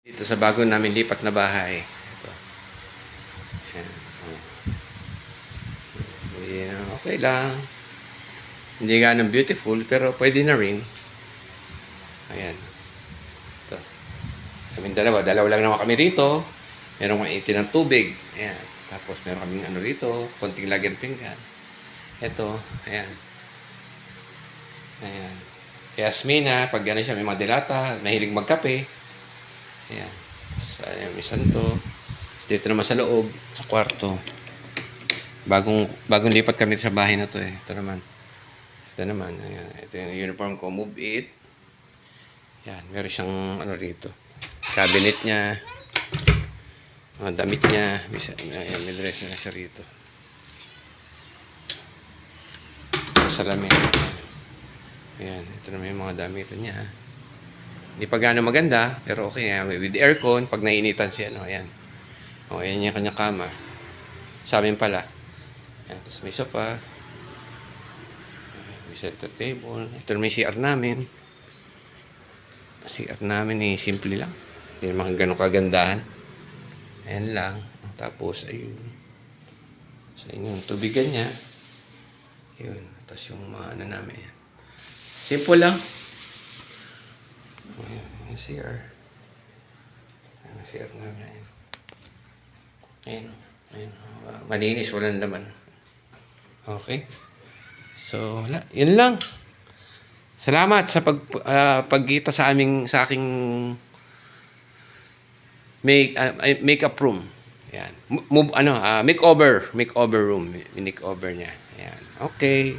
Dito sa bago namin lipat na bahay. Ito. Ayan. Oh. Ayan, okay lang. Hindi ganun beautiful, pero pwede na rin. Ayan. Ito. Kaming dalawa. Dalawa lang naman kami rito. Meron maitin ng tubig. Ayan. Tapos meron kaming ano rito. Konting lagyan pinggan. Ito. Ayan. Ayan. Yasmina, pag gano'n siya, may mga dilata. Mahilig magkape. Ayan. So, ayan, may santo. So, dito naman sa loob, sa kwarto. Bagong lipat kami sa bahay na to eh. Ito naman. Ayan. Ito yung uniform ko. Move it. Ayan. Meron siyang ano rito. Cabinet niya. Mga damit niya. Ayan, may dress na siya rito. Salamin. Ayan. Ito naman yung mga damit niya. Hindi pa gano'ng maganda, pero okay. With aircon, pag nainitan siya, ano, ayan. O, ayan yung kanyang kama. Sa amin pala. Ayan, tapos may sofa. May center table. Ito naman yung CR namin. CR namin simple lang. Hindi naman gano'ng kagandahan. Ayan lang. Tapos, ayun. So, ayun yung tubigan niya. Ayun. Tapos yung mga ano namin. Ayan. Simple lang. Ayan, yung CR. Ayan, yung CR namin. Ayan. Ayan. Malinis, walang laman. Okay. So, wala. Yun lang. Salamat sa pagkita sa aking makeup room. Ayan. Makeover room. Makeover niya. Ayan. Okay.